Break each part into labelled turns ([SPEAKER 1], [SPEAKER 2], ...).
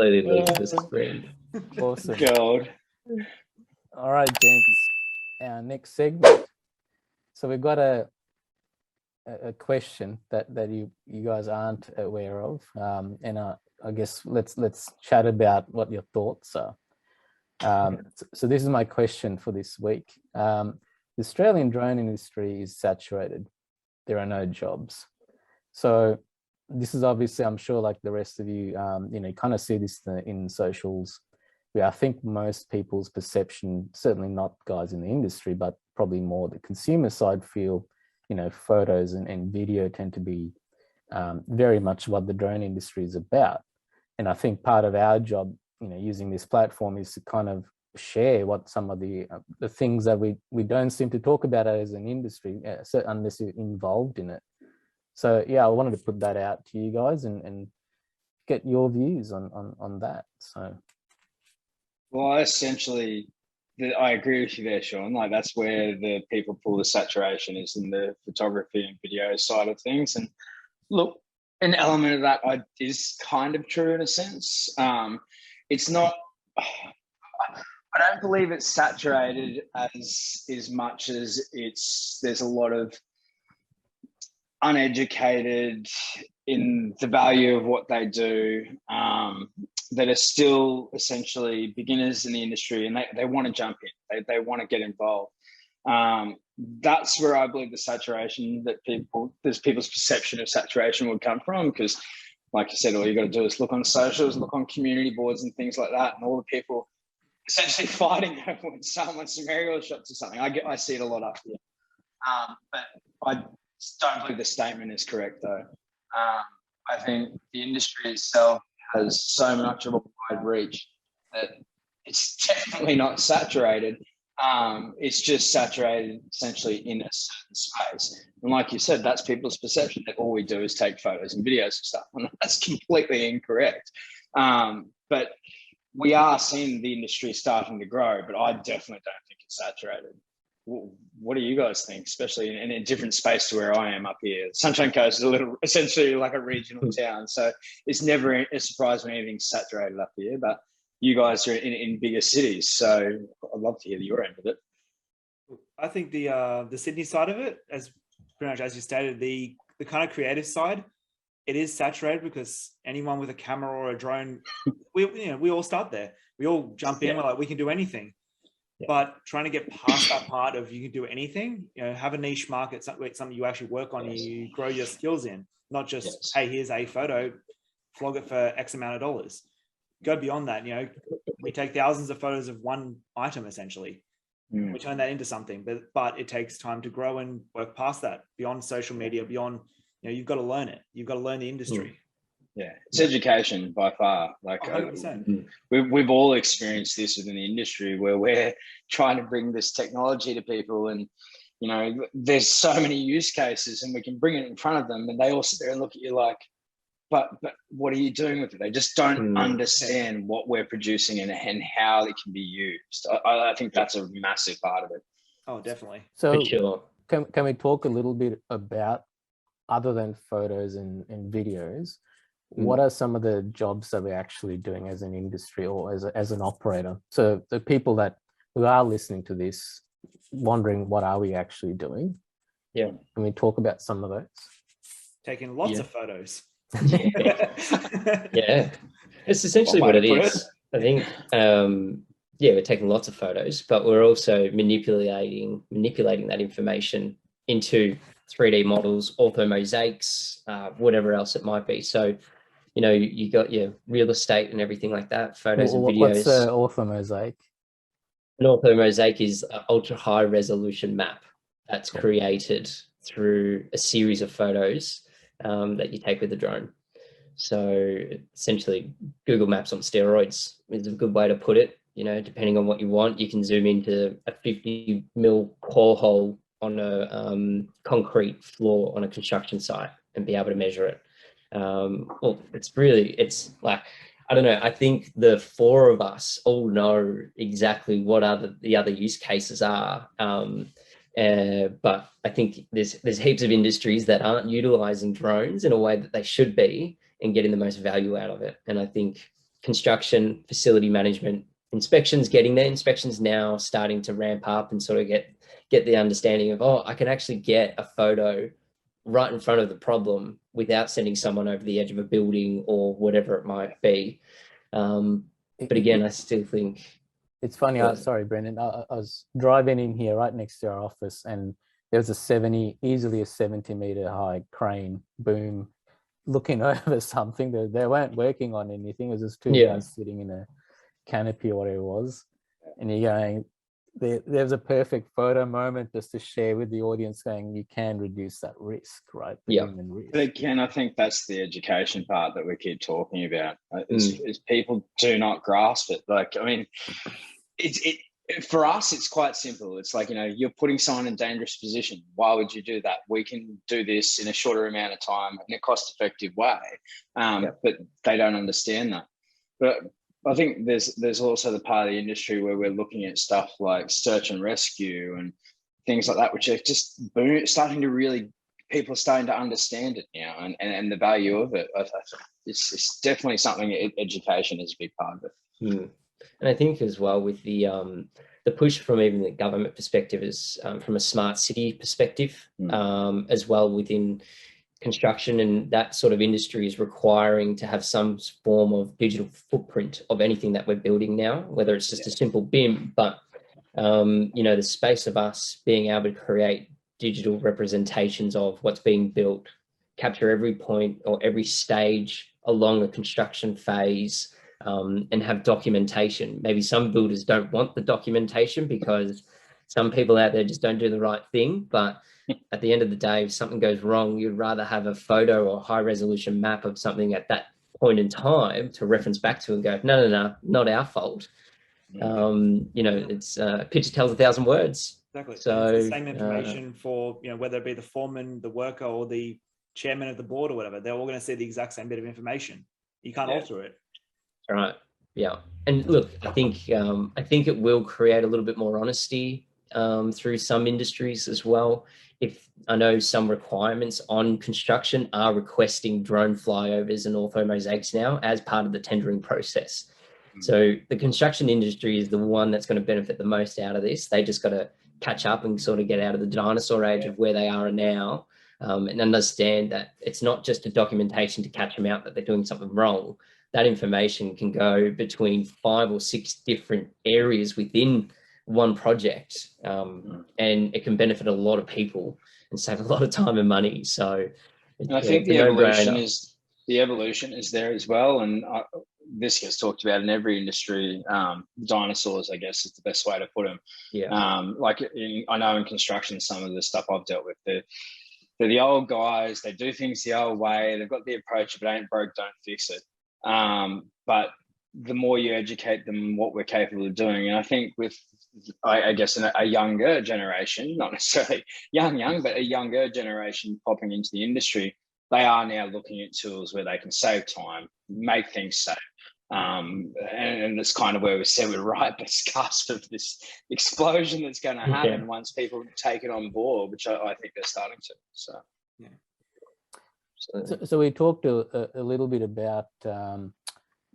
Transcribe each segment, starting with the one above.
[SPEAKER 1] completely lose the screen.
[SPEAKER 2] Awesome.
[SPEAKER 3] God.
[SPEAKER 2] All right, gents. Our next segment. So we've got a question that you guys aren't aware of, and I guess let's chat about what your thoughts are. So this is my question for this week. The Australian drone industry is saturated. There are no jobs. So this is obviously, I'm sure, like the rest of you, kind of see this in socials. I think most people's perception, certainly not guys in the industry, but probably more the consumer side, feel, photos and video tend to be very much what the drone industry is about. And I think part of our job, using this platform, is to kind of share what some of the things that we don't seem to talk about as an industry, unless you're involved in it. So yeah, I wanted to put that out to you guys and get your views on that. So.
[SPEAKER 3] Well, essentially, I agree with you there, Sean. Like, that's where the people pull the saturation is in the photography and video side of things. And look, an element of that is kind of true in a sense. It's not. I don't believe it's saturated as much as there's a lot of uneducated in the value of what they do, that are still essentially beginners in the industry, and they want to jump in, they want to get involved. That's where I believe the saturation there's people's perception of saturation would come from, because like you said, all you got to do is look on socials, look on community boards and things like that, and all the people essentially fighting over when someone wants some aerial shots or something. I see it a lot up here. But I don't believe the statement is correct, though. I think the industry itself has so much of a wide reach that it's definitely not saturated. It's just saturated essentially in a certain space. And like you said, that's people's perception that all we do is take photos and videos and stuff. And that's completely incorrect. But we are seeing the industry starting to grow, but I definitely don't think it's saturated. What do you guys think, especially in a different space to where I am up here? Sunshine Coast is essentially like a regional town, so it's never a surprise when anything's saturated up here. But you guys are in bigger cities, so I'd love to hear your end of it.
[SPEAKER 4] I think the Sydney side of it, as pretty much as you stated, the kind of creative side, it is saturated because anyone with a camera or a drone, we all start there. We all jump in. We're like, we can do anything. Yeah. But trying to get past that part of you can do anything, have a niche market, something you actually work on, you grow your skills in, not just, hey, here's a photo, flog it for X amount of dollars. Go beyond that. We take thousands of photos of one item, essentially. We turn that into something, but it takes time to grow and work past that, beyond social media, beyond, you've got to learn it. You've got to learn the industry.
[SPEAKER 3] Yeah, it's education by far. Like
[SPEAKER 4] 100%.
[SPEAKER 3] We've all experienced this within the industry where we're trying to bring this technology to people, and there's so many use cases, and we can bring it in front of them, and they all sit there and look at you like, but what are you doing with it? They just don't understand what we're producing and how it can be used. I think that's a massive part of it.
[SPEAKER 4] Oh, definitely.
[SPEAKER 2] So
[SPEAKER 1] for sure.
[SPEAKER 2] Can we talk a little bit about, other than photos and videos, what are some of the jobs that we're actually doing as an industry or as an operator? So the people who are listening to this, wondering what are we actually doing?
[SPEAKER 1] Yeah.
[SPEAKER 2] Can we talk about some of those?
[SPEAKER 4] Taking lots of photos.
[SPEAKER 1] Yeah. It's essentially what it is. I think, we're taking lots of photos, but we're also manipulating that information into 3D models, ortho mosaics, whatever else it might be. So, you got your real estate and everything like that, photos and videos.
[SPEAKER 2] What's the ortho mosaic?
[SPEAKER 1] An ortho mosaic is an ultra high resolution map that's created through a series of photos that you take with the drone. So essentially Google Maps on steroids is a good way to put it. Depending on what you want, you can zoom into a 50 mil core hole on a concrete floor on a construction site and be able to measure it. It's like, I don't know, I think the four of us all know exactly what the other use cases are. But I think there's heaps of industries that aren't utilizing drones in a way that they should be and getting the most value out of it. And I think construction, facility management, inspections getting there. Inspections now starting to ramp up and sort of get the understanding of, oh, I can actually get a photo right in front of the problem without sending someone over the edge of a building or whatever it might be. But again, I still think
[SPEAKER 2] it's funny. Sorry, Brendan. I was driving in here right next to our office, and there was easily a 70-meter high crane boom looking over something. They weren't working on anything. It was just two guys sitting in a canopy or whatever it was. And you're going, there's a perfect photo moment just to share with the audience, going, you can reduce that risk, right?
[SPEAKER 1] Yeah.
[SPEAKER 3] But again, I think that's the education part that we keep talking about. Is people do not grasp it. Like, I mean, for us, it's quite simple. It's like, you're putting someone in a dangerous position. Why would you do that? We can do this in a shorter amount of time in a cost-effective way. But they don't understand that. But I think there's also the part of the industry where we're looking at stuff like search and rescue and things like that, which are just people are starting to understand it now and the value of it. It's definitely something. Education is a big part of it.
[SPEAKER 1] And I think as well with the push from even the government perspective is from a smart city perspective, as well within construction, and that sort of industry is requiring to have some form of digital footprint of anything that we're building now, whether it's just a simple BIM, but the space of us being able to create digital representations of what's being built, capture every point or every stage along the construction phase, and have documentation. Maybe some builders don't want the documentation because some people out there just don't do the right thing, but at the end of the day, if something goes wrong, you'd rather have a photo or high resolution map of something at that point in time to reference back to and go, no, not our fault. It's picture tells 1,000 words.
[SPEAKER 4] Exactly.
[SPEAKER 1] So
[SPEAKER 4] it's the same information for, whether it be the foreman, the worker, or the chairman of the board or whatever, they're all going to see the exact same bit of information. You can't alter it.
[SPEAKER 1] All right. Yeah. And look, I think it will create a little bit more honesty through some industries as well. If I know some requirements on construction are requesting drone flyovers and ortho mosaics now as part of the tendering process. So the construction industry is the one that's going to benefit the most out of this. They just got to catch up and sort of get out of the dinosaur age of where they are now, and understand that it's not just a documentation to catch them out that they're doing something wrong. That information can go between 5 or 6 different areas within one project, and it can benefit a lot of people and save a lot of time and money. So
[SPEAKER 3] I think the evolution is there as well, and this gets talked about in every industry. Dinosaurs, I guess, is the best way to put them. I know in construction, some of the stuff I've dealt with, they're the old guys. They do things the old way. They've got the approach, if it ain't broke, don't fix it. But the more you educate them what we're capable of doing, and I think with, I guess, a younger generation, not necessarily young, but a younger generation popping into the industry, they are now looking at tools where they can save time, make things safe. And that's kind of where we said we're right at the cusp of this explosion that's going to happen once people take it on board, which I think they're starting to.
[SPEAKER 2] So we talked a little bit about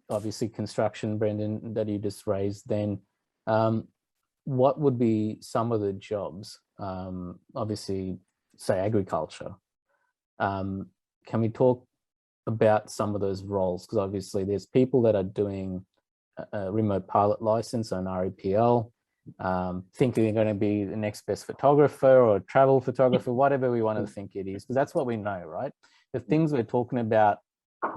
[SPEAKER 2] obviously construction, Brendan, that you just raised then. What would be some of the jobs? Obviously, say agriculture. Can we talk about some of those roles? Because obviously there's people that are doing a remote pilot license on REPL, thinking they're going to be the next best photographer or travel photographer, whatever we want to think it is, because that's what we know, right? The things we're talking about,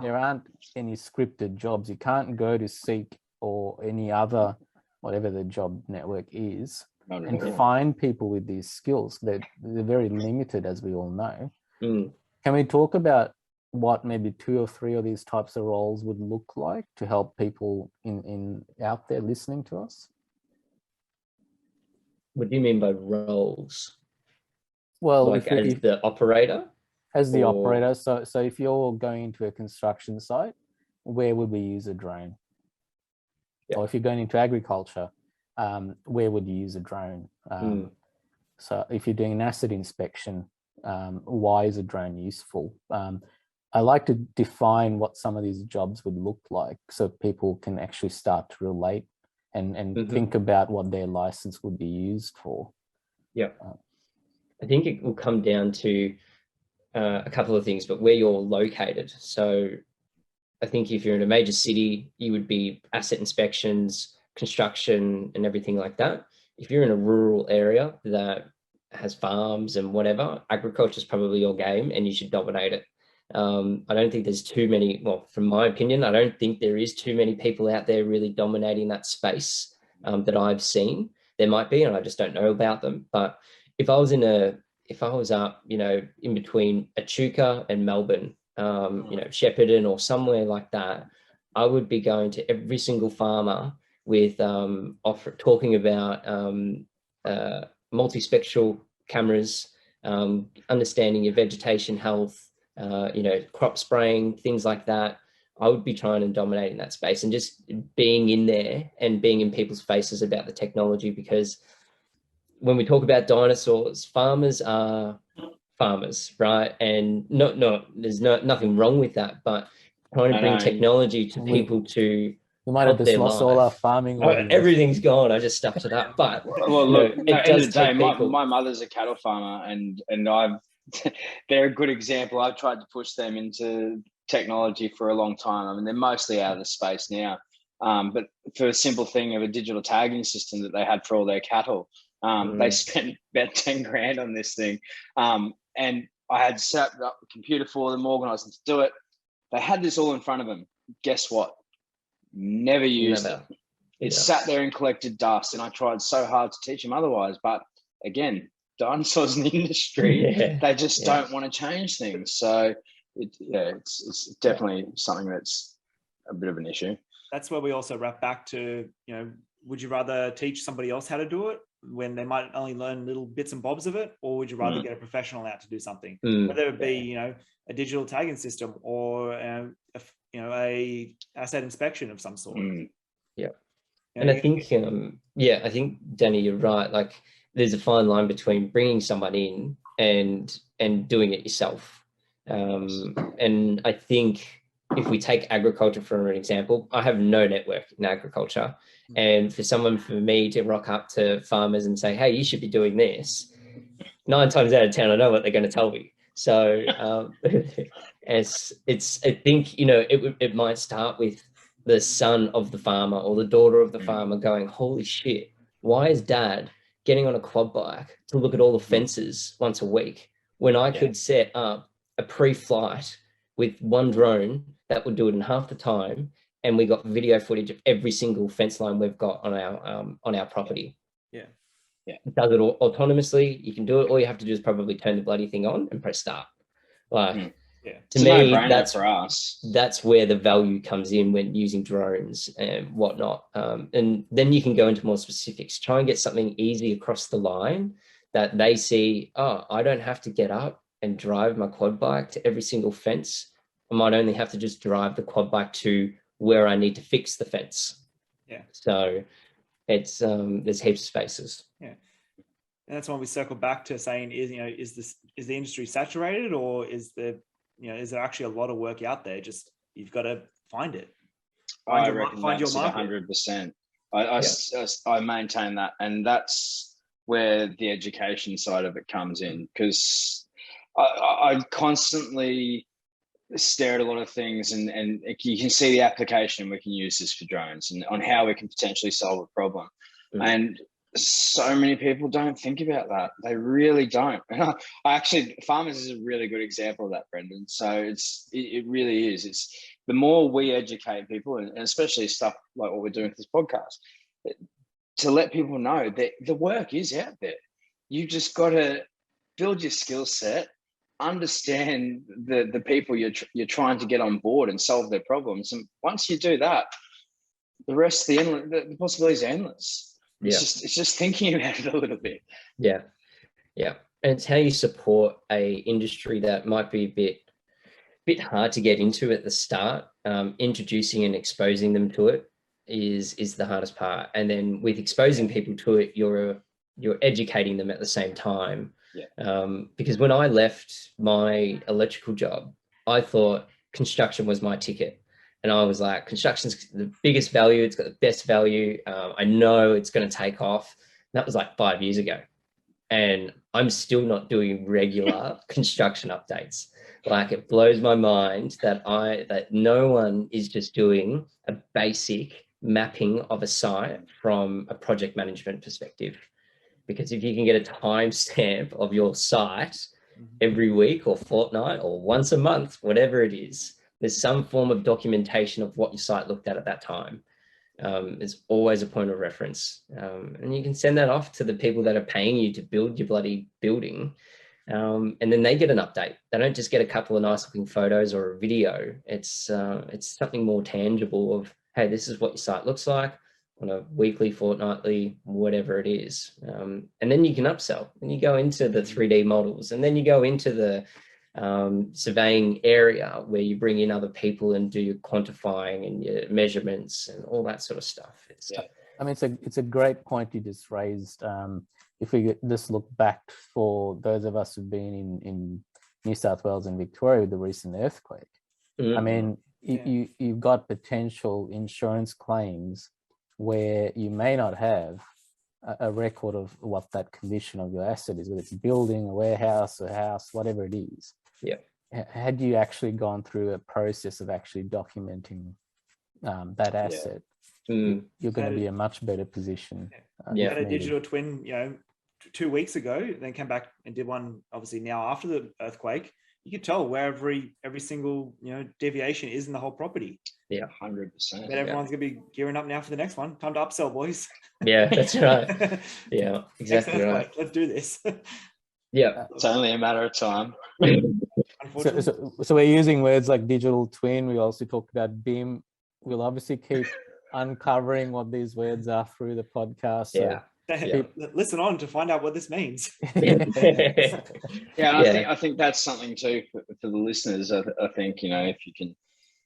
[SPEAKER 2] there aren't any scripted jobs. You can't go to Seek or any other, whatever the job network is, and find people with these skills. They're very limited, as we all know. Can we talk about what maybe 2 or 3 of these types of roles would look like to help people in out there listening to us?
[SPEAKER 1] What do you mean by roles?
[SPEAKER 2] Well,
[SPEAKER 1] like as the operator?
[SPEAKER 2] As the operator. So if you're going into a construction site, where would we use a drone? Or if you're going into agriculture, where would you use a drone? So if you're doing an asset inspection, why is a drone useful? I like to define what some of these jobs would look like so people can actually start to relate and think about what their license would be used for.
[SPEAKER 1] Yeah. I think it will come down to a couple of things, but where you're located. So I think if you're in a major city, you would be asset inspections, construction, and everything like that. If you're in a rural area that has farms and whatever, agriculture is probably your game and you should dominate it. I don't think there's too many, well, from my opinion, I don't think there is too many people out there really dominating that space that I've seen. There might be, and I just don't know about them. But if I was up, in between Echuca and Melbourne, Shepparton or somewhere like that, I would be going to every single farmer with talking about multispectral cameras, understanding your vegetation health, crop spraying, things like that. I would be trying to dominate in that space and just being in there and being in people's faces about the technology, because when we talk about dinosaurs, farmers are farmers, right? And there's nothing wrong with that, but trying to bring technology to people to
[SPEAKER 2] we might have just lost all our farming.
[SPEAKER 1] Everything's gone. I just stuffed it up. But
[SPEAKER 3] well, look, at the end of the day, my mother's a cattle farmer, and they're a good example. I've tried to push them into technology for a long time. I mean, they're mostly out of the space now. But for a simple thing of a digital tagging system that they had for all their cattle, they spent about 10 grand on this thing. And I had set up a computer for them, organized them to do it. They had this all in front of them. Guess what? Never used it. It sat there and collected dust. And I tried so hard to teach them otherwise. But again, dinosaurs in the industry, they just don't want to change things. So it's definitely something that's a bit of an issue.
[SPEAKER 4] That's where we also wrap back to, would you rather teach somebody else how to do it when they might only learn little bits and bobs of it, or would you rather get a professional out to do something, whether it be a digital tagging system or a asset inspection of some sort?
[SPEAKER 1] And I think I think Danny, you're right. Like, there's a fine line between bringing someone in and doing it yourself. And I think if we take agriculture for an example, I have no network in agriculture. And for me to rock up to farmers and say, hey, you should be doing this, 9 times out of 10, I know what they're going to tell me. So I think, it might start with the son of the farmer or the daughter of the farmer going, holy shit, why is dad getting on a quad bike to look at all the fences once a week when I could set up a pre-flight with one drone that would do it in half the time, and we got video footage of every single fence line we've got on our property. It does it all autonomously. You can do it. All you have to do is probably turn the bloody thing on and press start. To me, that's
[SPEAKER 3] for us.
[SPEAKER 1] That's where the value comes in when using drones and whatnot. And then you can go into more specifics. Try and get something easy across the line that they see. Oh, I don't have to get up and drive my quad bike to every single fence. I might only have to just drive the quad bike to where I need to fix the fence. So it's there's heaps of spaces.
[SPEAKER 4] And that's when we circle back to saying, is the industry saturated, or is there actually a lot of work out there? Just you've got to find it.
[SPEAKER 3] Find your market. 100%. I maintain that, and that's where the education side of it comes in, because I constantly stare at a lot of things, and you can see the application we can use this for drones and on how we can potentially solve a problem. And so many people don't think about that. They really don't. And farmers is a really good example of that, Brendan. So it really is. It's the more we educate people, and especially stuff like what we're doing with this podcast, to let people know that the work is out there. You just got to build your skill set, understand the people you're trying to get on board and solve their problems. And once you do that, the rest, the possibilities are endless. It's just thinking about it a little bit.
[SPEAKER 1] And it's how you support a industry that might be a bit hard to get into at the start. Introducing and exposing them to it is the hardest part, and then with exposing people to it, you're educating them at the same time. Because when I left my electrical job, I thought construction was my ticket. And I was like, construction's the biggest value. It's got the best value. I know it's going to take off. And that was like 5 years ago. And I'm still not doing regular construction updates. Like, it blows my mind that no one is just doing a basic mapping of a site from a project management perspective. Because if you can get a timestamp of your site every week or fortnight or once a month, whatever it is, there's some form of documentation of what your site looked at that time. It's always a point of reference. And you can send that off to the people that are paying you to build your bloody building. And then they get an update. They don't just get a couple of nice looking photos or a video. It's something more tangible of, hey, this is what your site looks like on a weekly, fortnightly, whatever it is. And then you can upsell and you go into the 3D models, and then you go into the surveying area where you bring in other people and do your quantifying and your measurements and all that sort of stuff.
[SPEAKER 2] I mean, it's a great point you just raised. If we just look back for those of us who've been in New South Wales and Victoria with the recent earthquake, I mean, you've got potential insurance claims where you may not have a record of what that condition of your asset is, whether it's a building, a warehouse, a house, whatever it is.
[SPEAKER 1] Yeah.
[SPEAKER 2] Had you actually gone through a process of actually documenting that asset, you're going to be in a much better position.
[SPEAKER 4] You had a digital twin, 2 weeks ago, then came back and did one, obviously now after the earthquake. You could tell where every single deviation is in the whole property.
[SPEAKER 1] Yeah,
[SPEAKER 3] 100%.
[SPEAKER 4] But everyone's gonna be gearing up now for the next one. Time to upsell, boys.
[SPEAKER 1] Yeah, that's right. Yeah, exactly right.
[SPEAKER 4] Let's do this.
[SPEAKER 1] Yeah,
[SPEAKER 3] it's only a matter of time.
[SPEAKER 2] So we're using words like digital twin. We also talked about BIM. We'll obviously keep uncovering what these words are through the podcast. So
[SPEAKER 4] listen on to find out what this means.
[SPEAKER 3] I think that's something too for the listeners. I think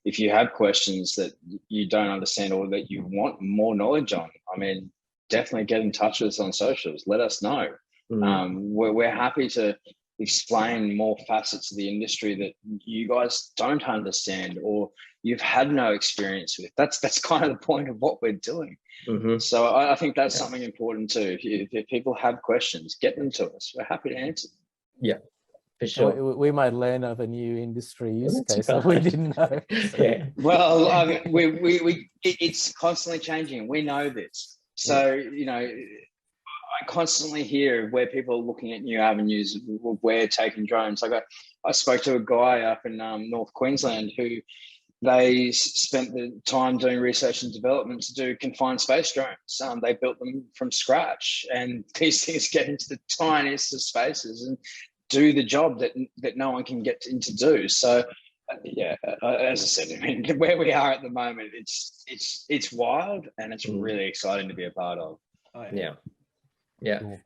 [SPEAKER 3] if you have questions that you don't understand or that you want more knowledge on, I mean, definitely get in touch with us on socials. Let us know. We're happy to explain more facets of the industry that you guys don't understand or you've had no experience with. That's kind of the point of what we're doing. So I think that's something important too. If people have questions, get them to us. We're happy to answer them.
[SPEAKER 1] Yeah, for sure.
[SPEAKER 2] We might learn of a new industry use case that we didn't know.
[SPEAKER 1] Yeah.
[SPEAKER 3] Well, it's constantly changing. We know this. So, I constantly hear where people are looking at new avenues where taking drones. Like I spoke to a guy up in North Queensland who they spent the time doing research and development to do confined space drones. They built them from scratch, and these things get into the tiniest of spaces and do the job that no one can get into do. So, as I said, I mean, where we are at the moment, it's wild and it's really exciting to be a part of.
[SPEAKER 1] Yeah.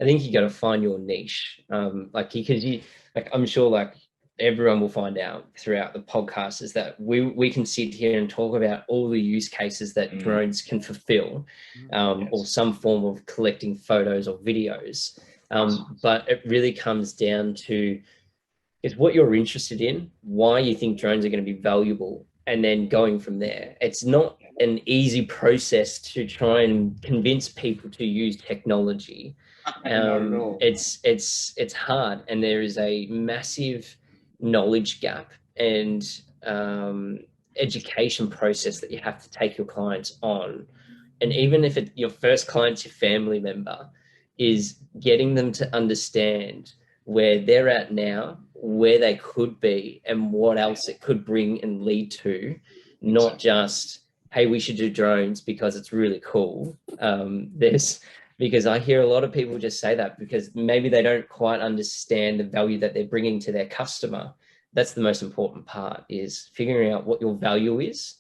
[SPEAKER 1] I think you got to find your niche, because I'm sure everyone will find out throughout the podcast is that we can sit here and talk about all the use cases that drones can fulfill, or some form of collecting photos or videos. But it really comes down to is what you're interested in, why you think drones are going to be valuable, and then going from there. It's not an easy process to try and convince people to use technology. It's hard, and there is a massive knowledge gap and education process that you have to take your clients on. And even if your first client's your family member, is getting them to understand where they're at now, where they could be, and what else it could bring and lead to, not just, hey, we should do drones because it's really cool. Because I hear a lot of people just say that because maybe they don't quite understand the value that they're bringing to their customer. That's the most important part, is figuring out what your value is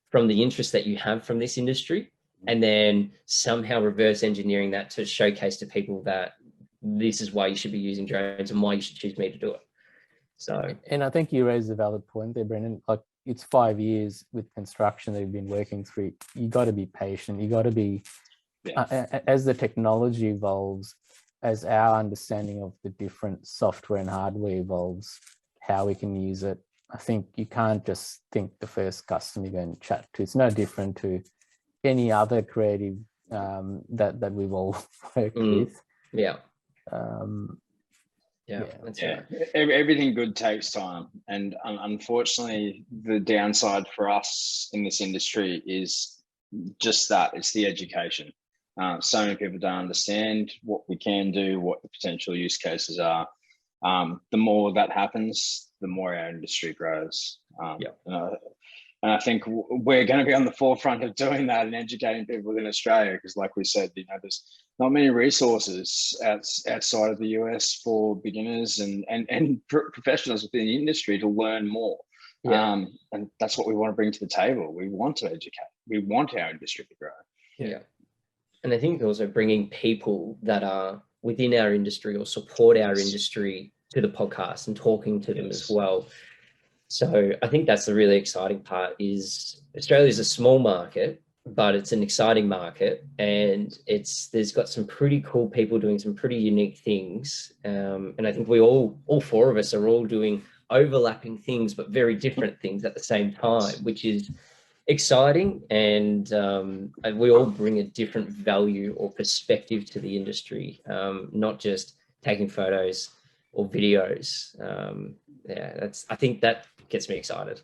[SPEAKER 1] from the interest that you have from this industry, and then somehow reverse engineering that to showcase to people that this is why you should be using drones and why you should choose me to do it. So,
[SPEAKER 2] and I think you raised a valid point there, Brendan. Like, it's 5 years with construction that you've been working through. You got to be patient. You got to be, as the technology evolves, as our understanding of the different software and hardware evolves, how we can use it, I think you can't just think the first customer you're going to chat to. It's no different to any other creative that we've all worked with.
[SPEAKER 1] Yeah.
[SPEAKER 2] Yeah,
[SPEAKER 1] That's
[SPEAKER 3] Yeah,
[SPEAKER 1] right.
[SPEAKER 3] everything good takes time, and unfortunately, the downside for us in this industry is just that: it's the education. So many people don't understand what we can do, what the potential use cases are. The more that happens, the more our industry grows. And I think we're going to be on the forefront of doing that and educating people within Australia, because, like we said, there's not many resources outside of the US for beginners and professionals within the industry to learn more.
[SPEAKER 1] Yeah.
[SPEAKER 3] And that's what we want to bring to the table. We want to educate. We want our industry to grow.
[SPEAKER 1] Yeah. And I think also bringing people that are within our industry or support our industry to the podcast and talking to them as well. So I think that's the really exciting part. Is Australia is a small market, but it's an exciting market, and there's got some pretty cool people doing some pretty unique things. And I think we all four of us are all doing overlapping things, but very different things at the same time, which is exciting. And we all bring a different value or perspective to the industry, not just taking photos or videos. I think that gets me excited.